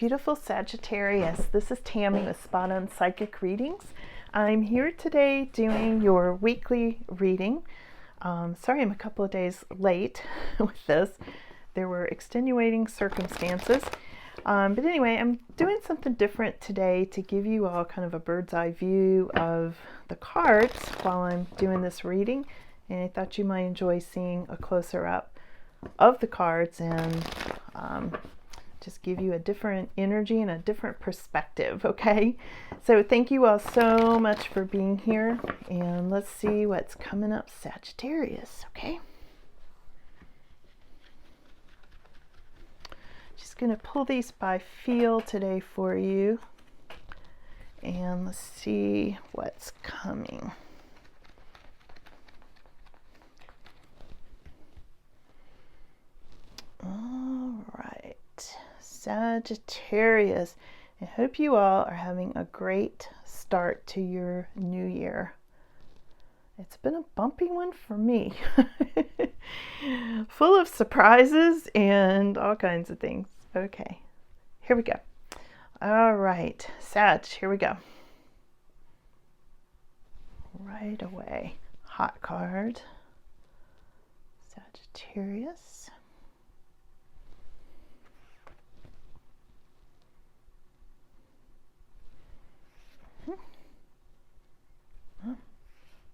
Beautiful Sagittarius. This is Tammy with Spot On Psychic Readings. I'm here today doing your weekly reading. Sorry I'm a couple of days late with this. There were extenuating circumstances. But anyway, I'm doing something different today to give you all kind of a bird's eye view of the cards while I'm doing this reading. And I thought you might enjoy seeing a closer up of the cards and just give you a different energy and a different perspective, okay? So thank you all so much for being here, and let's see what's coming up, Sagittarius, okay? Just gonna pull these by feel today for you, and let's see what's coming. All right. Sagittarius, I hope you all are having a great start to your new year. It's been a bumpy one for me. Full of surprises and all kinds of things. Okay, here we go. All right, Sag, here we go. Right away. Hot card. Sagittarius.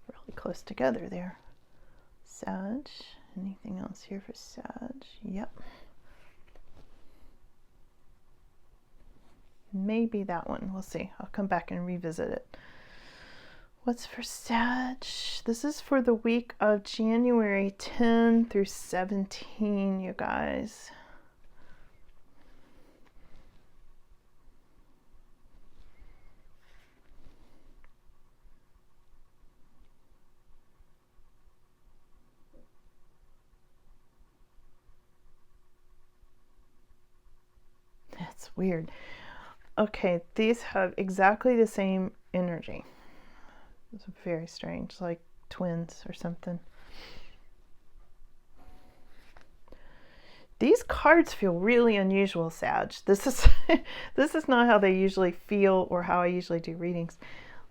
Really close together there. Sag. Anything else here for Sag? Yep. Maybe that one. We'll see. I'll come back and revisit it. What's for Sag? This is for the week of January 10 through 17, you guys. That's weird. Okay, these have exactly the same energy. It's very strange, like twins or something. These cards feel really unusual, Sag. This is this is not how they usually feel or how I usually do readings.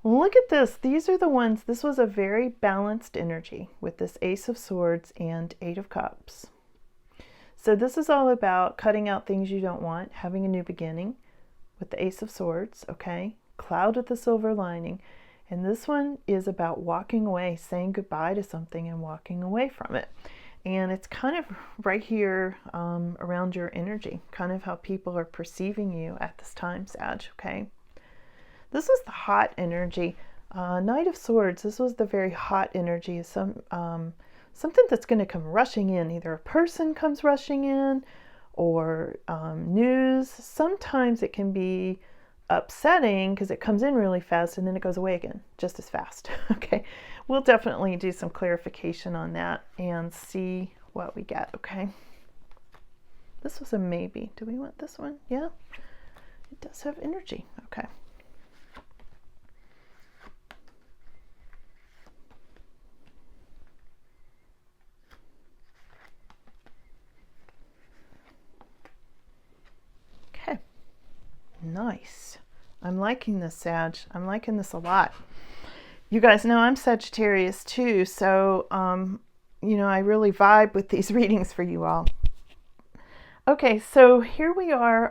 Look at this. These are the ones. This was a very balanced energy with this Ace of Swords and Eight of Cups. So this is all about cutting out things you don't want, having a new beginning with the Ace of Swords, okay? Cloud with the silver lining. And this one is about walking away, saying goodbye to something and walking away from it. And it's kind of right here around your energy, kind of how people are perceiving you at this time, Sag, okay? This was the hot energy. Knight of Swords, this was the very hot energy of something that's going to come rushing in. Either a person comes rushing in or news. Sometimes it can be upsetting because it comes in really fast and then it goes away again just as fast. Okay, we'll definitely do some clarification on that and see what we get. Okay, this was a maybe. Do we want this one? Yeah, it does have energy. Okay. Nice. I'm liking this, Sag. I'm liking this a lot. You guys know I'm Sagittarius too, so you know, I really vibe with these readings for you all. Okay, so here we are.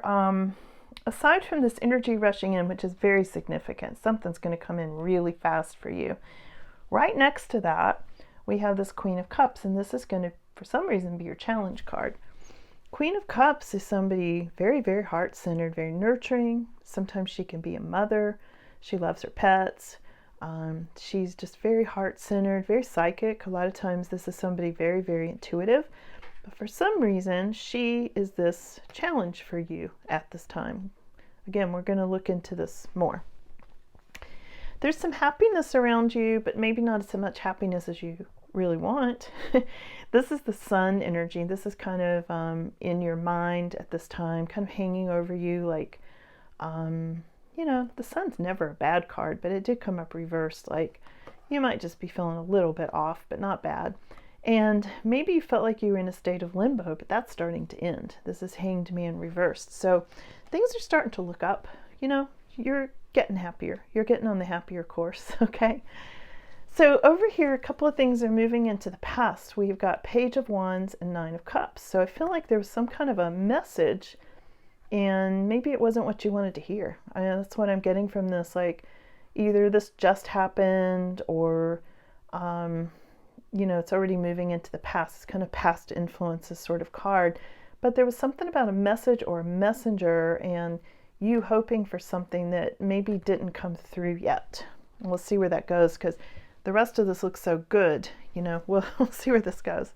Aside from this energy rushing in, which is very significant, something's going to come in really fast for you. Right next to that, we have this Queen of Cups, and this is going to, for some reason, be your challenge card. Queen of Cups is somebody very, very heart-centered, very nurturing. Sometimes she can be a mother. She loves her pets. She's just very heart-centered, very psychic. A lot of times this is somebody very, very intuitive. But for some reason, she is this challenge for you at this time. Again, we're going to look into this more. There's some happiness around you, but maybe not so much happiness as you really want. This is the sun energy. This is kind of in your mind at this time, kind of hanging over you, like you know, the sun's never a bad card, but it did come up reversed, like you might just be feeling a little bit off, but not bad. And maybe you felt like you were in a state of limbo, but that's starting to end. This is Hanged Man reversed. So things are starting to look up. You know, you're getting happier. You're getting on the happier course, okay? So over here, a couple of things are moving into the past. We've got Page of Wands and Nine of Cups. So I feel like there was some kind of a message, and maybe it wasn't what you wanted to hear. That's what I'm getting from this. Like, either this just happened, or you know, it's already moving into the past. It's kind of past influences sort of card. But there was something about a message or a messenger and you hoping for something that maybe didn't come through yet. We'll see where that goes, because the rest of this looks so good. You know, we'll see where this goes.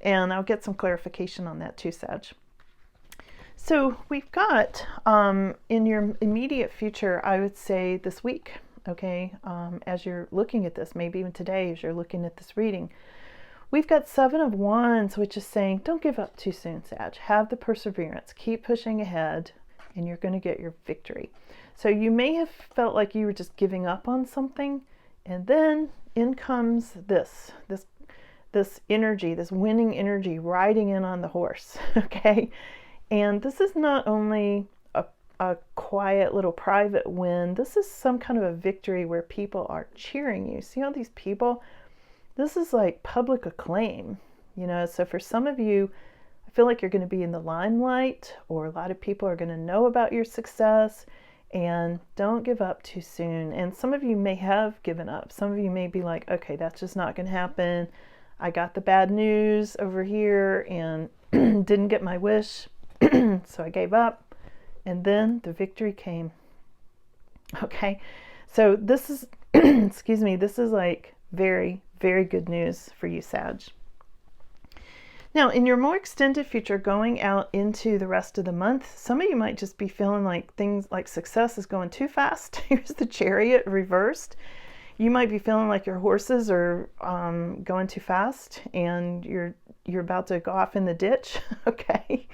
And I'll get some clarification on that too, Sag. So we've got in your immediate future, I would say this week, okay, as you're looking at this, maybe even today as you're looking at this reading, we've got Seven of Wands, which is saying don't give up too soon, Sag. Have the perseverance, keep pushing ahead, and you're going to get your victory. So you may have felt like you were just giving up on something, and then in comes this energy, this winning energy riding in on the horse, okay? And this is not only a quiet little private win. This is some kind of a victory where people are cheering you. See all these people? This is like public acclaim, you know? So for some of you, I feel like you're going to be in the limelight, or a lot of people are going to know about your success, and don't give up too soon. And some of you may have given up. Some of you may be like, okay, that's just not going to happen. I got the bad news over here and didn't get my wish, so I gave up. And then the victory came. Okay, so this is, excuse me, this is like very, very good news for you, Sag. Now, in your more extended future, going out into the rest of the month, some of you might just be feeling like things like success is going too fast. Here's the Chariot reversed. You might be feeling like your horses are going too fast and you're about to go off in the ditch. Okay.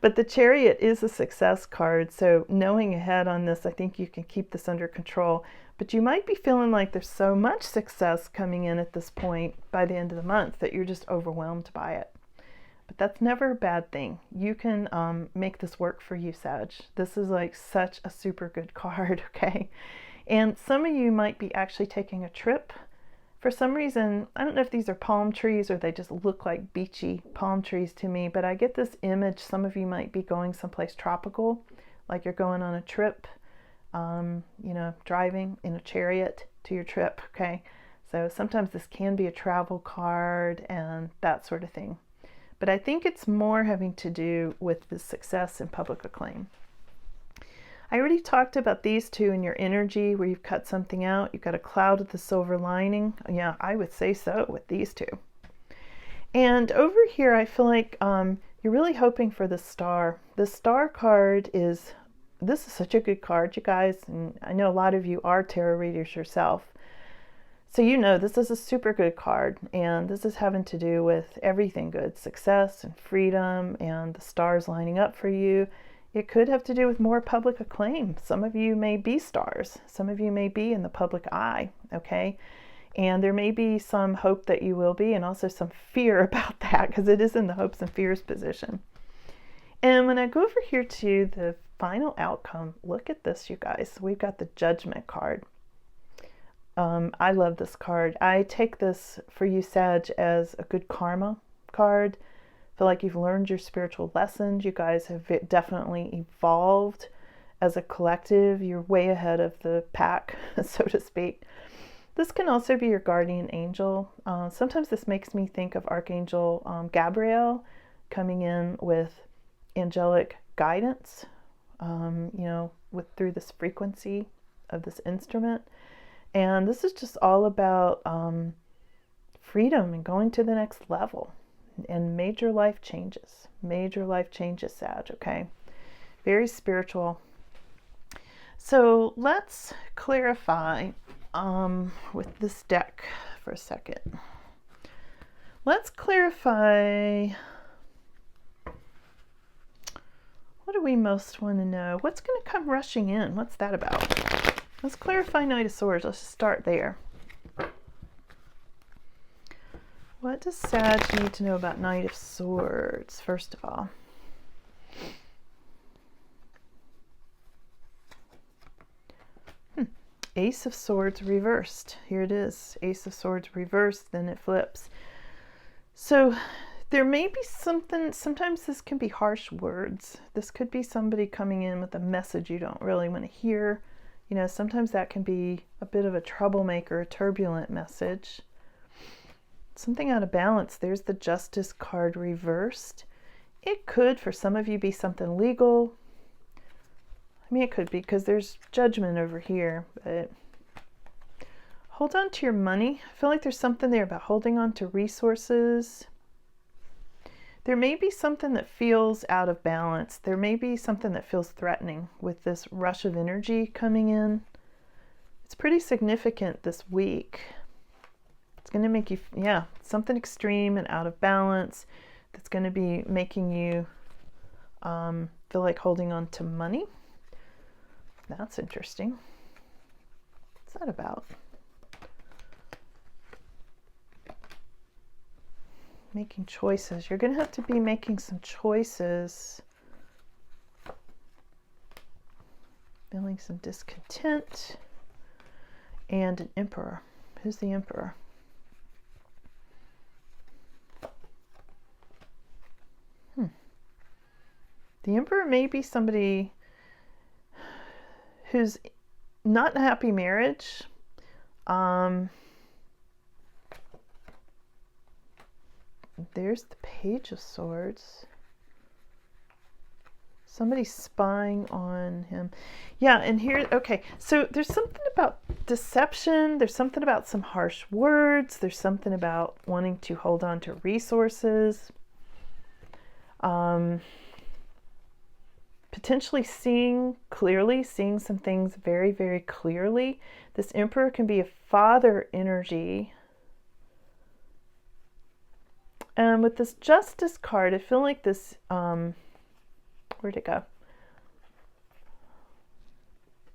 But the Chariot is a success card, so knowing ahead on this, I think you can keep this under control. But you might be feeling like there's so much success coming in at this point by the end of the month that you're just overwhelmed by it. But that's never a bad thing. You can make this work for you, Sag. This is like such a super good card, okay? And some of you might be actually taking a trip. For some reason, I don't know if these are palm trees or they just look like beachy palm trees to me, but I get this image. Some of you might be going someplace tropical, like you're going on a trip, you know, driving in a chariot to your trip, okay? So sometimes this can be a travel card and that sort of thing. But I think it's more having to do with the success and public acclaim. I already talked about these two in your energy where you've cut something out. You've got a cloud with the silver lining. Yeah, I would say so with these two. And over here, I feel like you're really hoping for the star. The star card is, this is such a good card, you guys. And I know a lot of you are tarot readers yourself. So you know this is a super good card. And this is having to do with everything good. Success and freedom and the stars lining up for you. It could have to do with more public acclaim. Some of you may be stars. Some of you may be in the public eye, okay? And there may be some hope that you will be, and also some fear about that, because it is in the hopes and fears position. And when I go over here to the final outcome, look at this, you guys. We've got the Judgment card. I love this card. I take this for you, Sag, as a good karma card. Feel like you've learned your spiritual lessons. You guys have definitely evolved as a collective. You're way ahead of the pack, so to speak. This can also be your guardian angel. Sometimes this makes me think of Archangel Gabriel coming in with angelic guidance, you know, through this frequency of this instrument. And this is just all about freedom and going to the next level. And major life changes, Sag, okay? Very spiritual. So let's clarify with this deck for a second. Let's clarify, what do we most want to know? What's going to come rushing in? What's that about? Let's clarify Knight of Swords. Let's just start there. What does Sag need to know about Knight of Swords, first of all? Ace of Swords reversed. Here it is. Ace of Swords reversed, then it flips. So there may be something, sometimes this can be harsh words. This could be somebody coming in with a message you don't really want to hear. You know, sometimes that can be a bit of a troublemaker, a turbulent message. Something out of balance. There's the Justice card reversed. It could, for some of you, be something legal. I mean, it could be because there's judgment over here, but hold on to your money. I feel like there's something there about holding on to resources. There may be something that feels out of balance. There may be something that feels threatening with this rush of energy coming in. It's pretty significant this week. It's going to make you, yeah, something extreme and out of balance that's going to be making you feel like holding on to money. That's interesting. What's that about? Making choices. You're going to have to be making some choices. Feeling some discontent. And an Emperor. Who's the Emperor? The Emperor may be somebody who's not in a happy marriage. There's the Page of Swords. Somebody's spying on him. Yeah, and here, okay, so there's something about deception. There's something about some harsh words. There's something about wanting to hold on to resources. Potentially seeing clearly, seeing some things very, very clearly. This Emperor can be a father energy. And with this Justice card, I feel like this, where'd it go?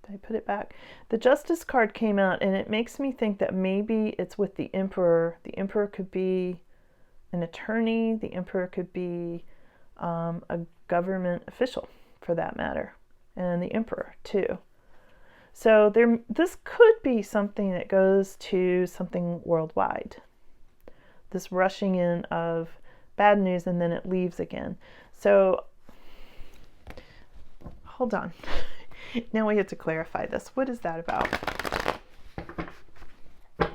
Did I put it back? The Justice card came out, and it makes me think that maybe it's with the Emperor. The Emperor could be an attorney. The Emperor could be a government official, for that matter, and the Emperor too. So this could be something that goes to something worldwide. This rushing in of bad news and then it leaves again. So hold on. Now we have to clarify this. What is that about?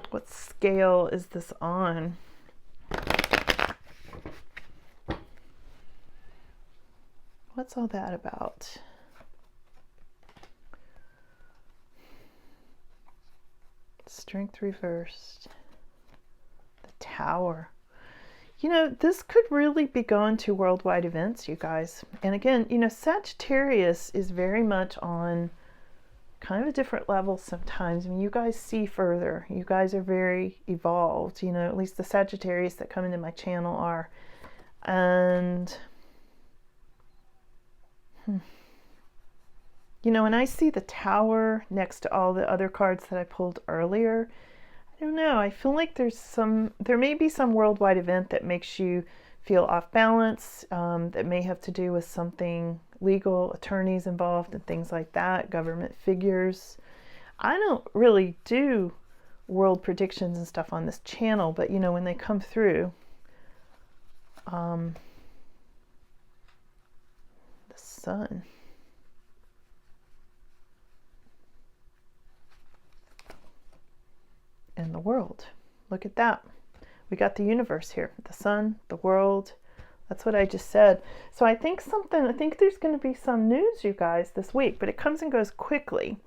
What scale is this on? What's all that about? Strength reversed. The Tower. You know, this could really be going to worldwide events, you guys. And again, you know, Sagittarius is very much on kind of a different level sometimes. I mean, you guys see further. You guys are very evolved. You know, at least the Sagittarius that come into my channel are. And you know, when I see the Tower next to all the other cards that I pulled earlier, I don't know, I feel like there may be some worldwide event that makes you feel off balance, that may have to do with something legal, attorneys involved and things like that, government figures. I don't really do world predictions and stuff on this channel, but you know, when they come through, the Sun. And the world. Look at that. We got the universe here. The sun, the world. That's what I just said. So I think there's going to be some news, you guys, this week, but it comes and goes quickly.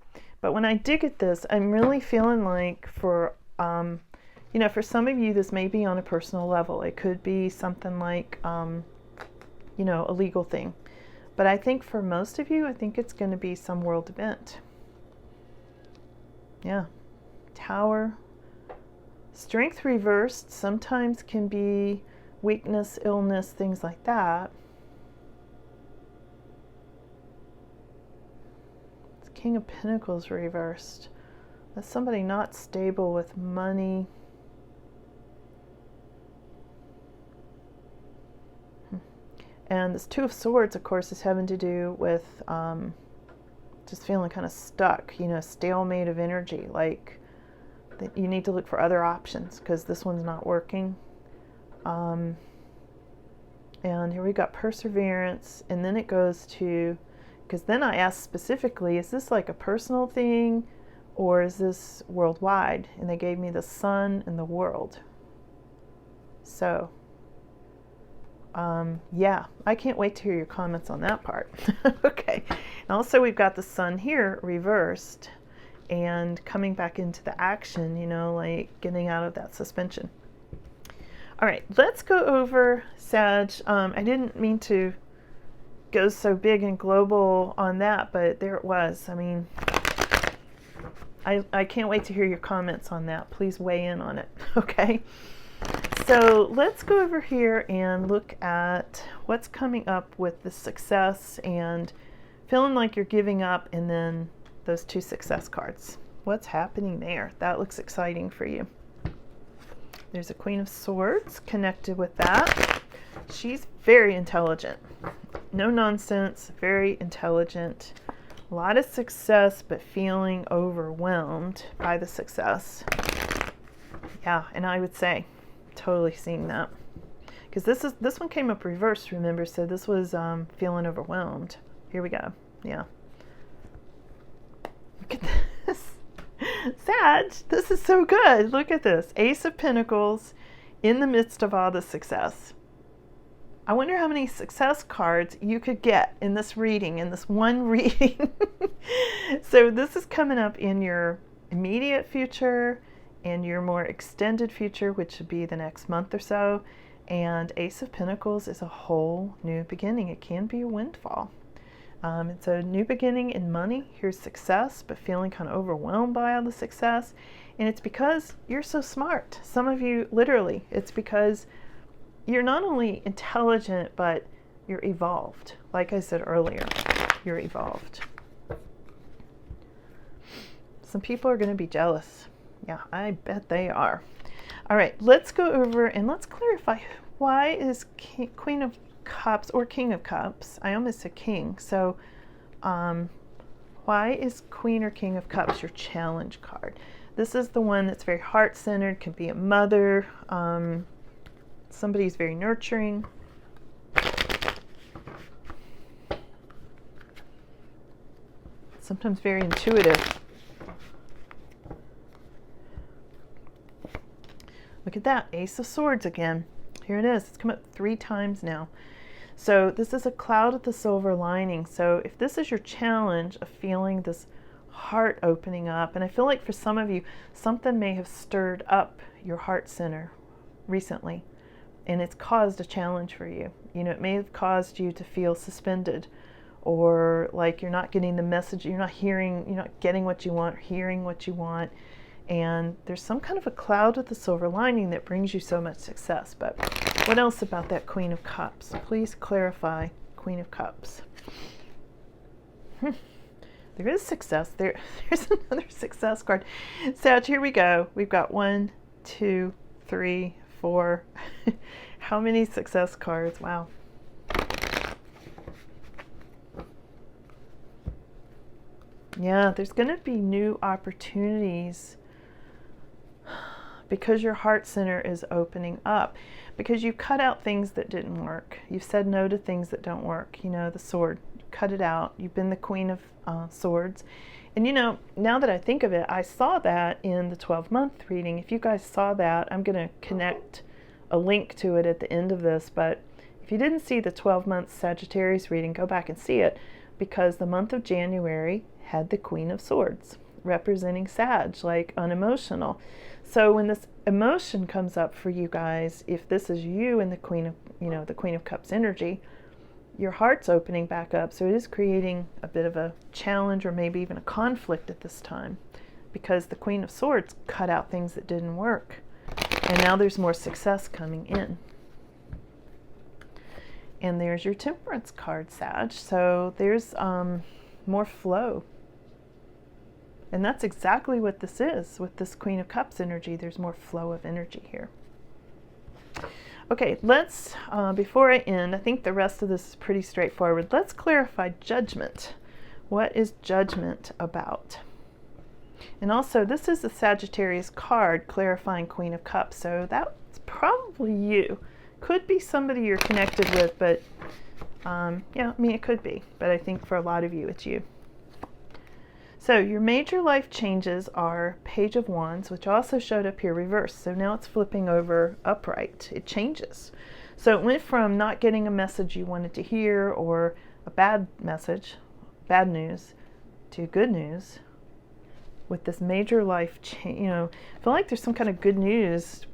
But when I dig at this, I'm really feeling like for, you know, for some of you, this may be on a personal level. It could be something like, you know, a legal thing. But I think for most of you, I think it's going to be some world event. Yeah. Tower. Strength reversed sometimes can be weakness, illness, things like that. It's King of Pentacles reversed. That's somebody not stable with money. And this Two of Swords, of course, is having to do with just feeling kind of stuck, you know, stalemate of energy, like that you need to look for other options because this one's not working. And here we got Perseverance, and then it goes to, because then I asked specifically, is this like a personal thing or is this worldwide? And they gave me the Sun and the World. So yeah, I can't wait to hear your comments on that part. Okay. And also we've got the Sun here reversed and coming back into the action, you know, like getting out of that suspension. All right, let's go over Sag. I didn't mean to go so big and global on that, but there it was. I mean, I can't wait to hear your comments on that. Please weigh in on it, okay? So let's go over here and look at what's coming up with the success and feeling like you're giving up, and then those two success cards. What's happening there? That looks exciting for you. There's a Queen of Swords connected with that. She's very intelligent. No nonsense, very intelligent. A lot of success, but feeling overwhelmed by the success. Yeah, and I would say totally seeing that, because this one came up reversed, remember, so this was feeling overwhelmed. Here we go. Yeah, look at this. Sag, this is so good. Look at this, Ace of Pentacles in the midst of all the success. I wonder how many success cards you could get in this reading, in this one reading. So this is coming up in your immediate future and your more extended future, which would be the next month or so. And Ace of Pentacles is a whole new beginning. It can be a windfall. It's a new beginning in money. Here's success, but feeling kind of overwhelmed by all the success. And it's because you're so smart. Some of you, literally, it's because you're not only intelligent, but you're evolved. Like I said earlier, you're evolved. Some people are going to be jealous. Yeah, I bet they are. All right, let's go over and let's clarify, why is Queen of Cups or King of Cups? I almost said King. So why is Queen or King of Cups your challenge card? This is the one that's very heart-centered, can be a mother, somebody's very nurturing. Sometimes very intuitive. Look at that, Ace of Swords again. Here it is. It's come up 3 times now. So this is a cloud with the silver lining. So if this is your challenge of feeling this heart opening up, and I feel like for some of you, something may have stirred up your heart center recently, and it's caused a challenge for you. You know, it may have caused you to feel suspended, or like you're not getting the message, you're not getting what you want, or hearing what you want. And there's some kind of a cloud with the silver lining that brings you so much success. But what else about that Queen of Cups? Please clarify, Queen of Cups. There is success. There's another success card. Sag, here we go. We've got 1, 2, 3, 4. How many success cards? Wow. Yeah, there's going to be new opportunities because your heart center is opening up, because you cut out things that didn't work. You've said no to things that don't work. You know, the sword, you cut it out. You've been the Queen of Swords. And you know, now that I think of it, I saw that in the 12-month reading. If you guys saw that, I'm going to connect a link to it at the end of this. But if you didn't see the 12-month Sagittarius reading, go back and see it, because the month of January had the Queen of Swords representing Sag, like unemotional. So when this emotion comes up for you guys, if this is you and the Queen of, the Queen of Cups energy, your heart's opening back up. So it is creating a bit of a challenge, or maybe even a conflict at this time, because the Queen of Swords cut out things that didn't work. And now there's more success coming in. And there's your Temperance card, Sag. So there's more flow. And that's exactly what this is with this Queen of Cups energy. There's more flow of energy here. Okay, let's, before I end, I think the rest of this is pretty straightforward. Let's clarify judgment. What is judgment about? And also, this is the Sagittarius card, clarifying Queen of Cups. So that's probably you. Could be somebody you're connected with, but yeah, I mean, it could be. But I think for a lot of you, it's you. So your major life changes are Page of Wands, which also showed up here reversed. So now it's flipping over upright. It changes. So it went from not getting a message you wanted to hear or a bad message, bad news, to good news with this major life change. You know, I feel like there's some kind of good news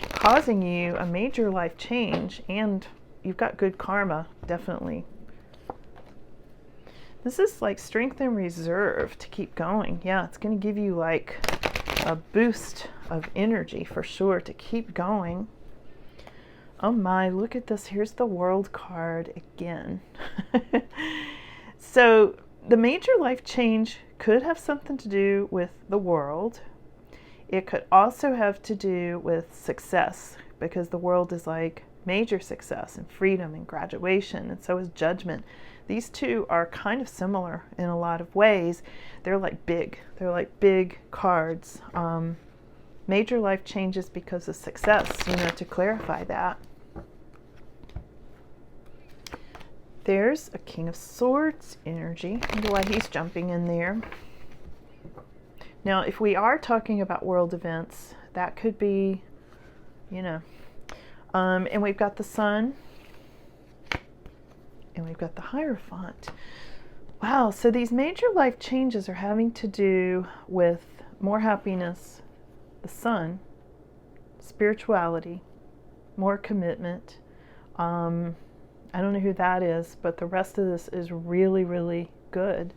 causing you a major life change, and you've got good karma, definitely. This is like strength and reserve to keep going. Yeah, it's going to give you like a boost of energy for sure to keep going. Oh my, look at this. Here's the World card again. So the major life change could have something to do with the world. It could also have to do with success, because the world is like major success and freedom and graduation, and so is judgment. These two are kind of similar in a lot of ways. They're like big cards. Major life changes because of success, you know, to clarify that. There's a King of Swords energy. I wonder why he's jumping in there. Now, if we are talking about world events, that could be, you know, and we've got the Sun, and we've got the Hierophant. Wow, so these major life changes are having to do with more happiness, the Sun, spirituality, more commitment. I don't know who that is, but the rest of this is really, really good.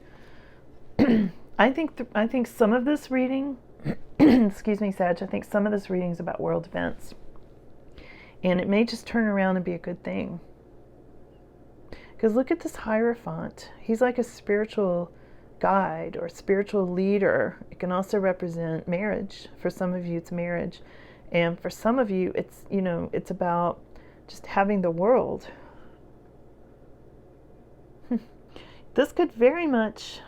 I think some of this reading, excuse me, Sag, I think some of this reading is about world events. And it may just turn around and be a good thing. Because look at this Hierophant. He's like a spiritual guide or spiritual leader. It can also represent marriage. For some of you, it's marriage. And for some of you, it's, you know, it's about just having the world. This could very much,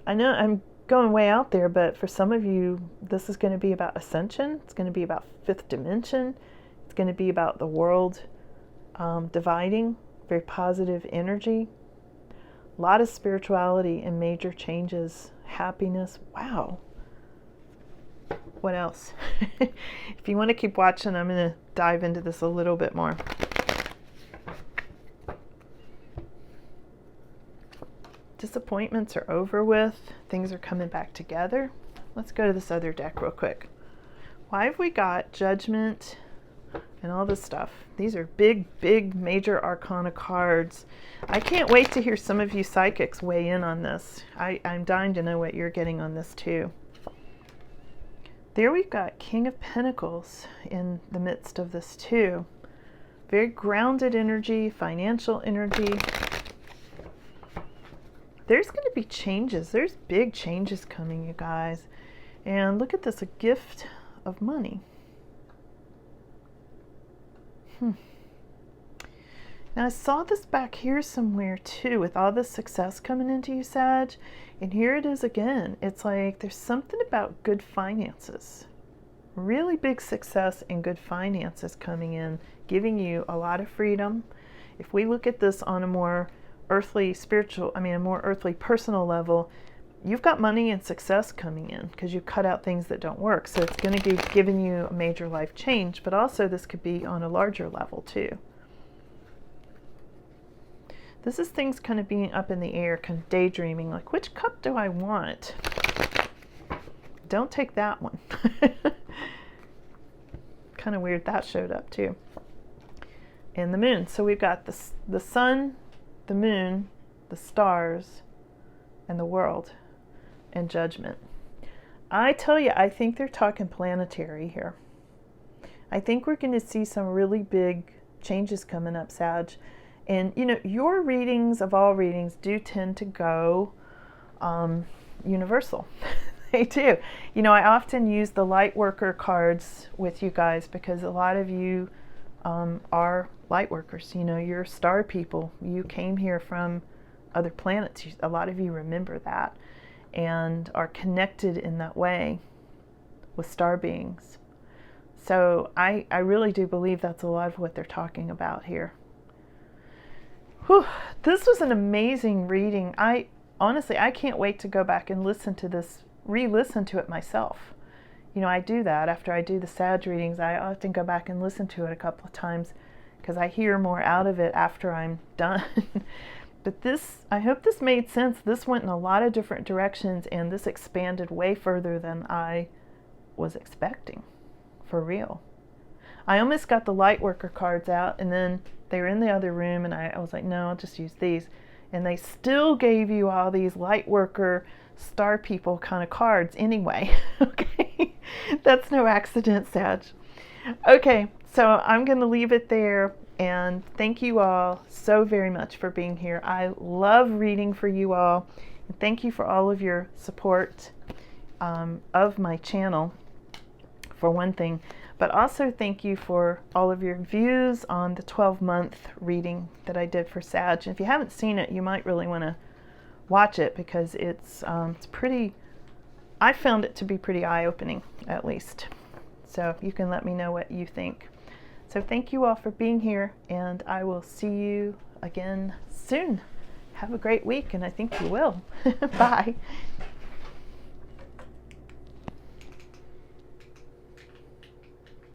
I know I'm going way out there, but for some of you, this is going to be about ascension. It's going to be about fifth dimension. It's going to be about the world dividing, very positive energy. A lot of spirituality and major changes, happiness. Wow. What else? If you want to keep watching, I'm going to dive into this a little bit more. Disappointments are over with. Things are coming back together. Let's go to this other deck real quick. Why have we got Judgment and all this stuff? These are big, big major arcana cards. I can't wait to hear some of you psychics weigh in on this. I'm dying to know what you're getting on this too. There we've got King of Pentacles in the midst of this too. Very grounded energy, financial energy. There's going to be changes. There's big changes coming, you guys. And look at this, a gift of money. Now I saw this back here somewhere too, with all this success coming into you, Sag. And here it is again. It's like there's something about good finances. Really big success and good finances coming in, giving you a lot of freedom. If we look at this on a more earthly spiritual, a more earthly personal level, you've got money and success coming in because you cut out things that don't work. So it's going to be giving you a major life change, but also this could be on a larger level too. This is things kind of being up in the air, kind of daydreaming, like which cup do I want? Don't take that one. Kind of weird that showed up too. And the moon. So we've got the sun, the moon, the stars, and the world, and judgment. I tell you, I think they're talking planetary here. I think we're going to see some really big changes coming up, Sag. And, you know, your readings of all readings do tend to go universal. They do. You know, I often use the light worker cards with you guys because a lot of you are light workers. You know, you're star people. You came here from other planets. A lot of you remember that and are connected in that way with star beings. So I really do believe that's a lot of what they're talking about here. Whew, this was an amazing reading. Honestly, I can't wait to go back and listen to this, re-listen to it myself. You know, I do that after I do the Sag readings. I often go back and listen to it a couple of times because I hear more out of it after I'm done. But this, I hope this made sense. This went in a lot of different directions, and this expanded way further than I was expecting, for real. I almost got the light worker cards out, and then they were in the other room, and I was like, no, I'll just use these. And they still gave you all these light worker, star people kind of cards anyway. Okay, that's no accident, Sag. Okay, so I'm going to leave it there, and thank you all so very much for being here. I love reading for you all, and thank you for all of your support of my channel, for one thing, but also thank you for all of your views on the 12-month reading that I did for Sag. And if you haven't seen it, you might really want to watch it because it's pretty, I found it to be pretty eye-opening, at least. So you can let me know what you think. So thank you all for being here, and I will see you again soon. Have a great week, and I think you will. Bye.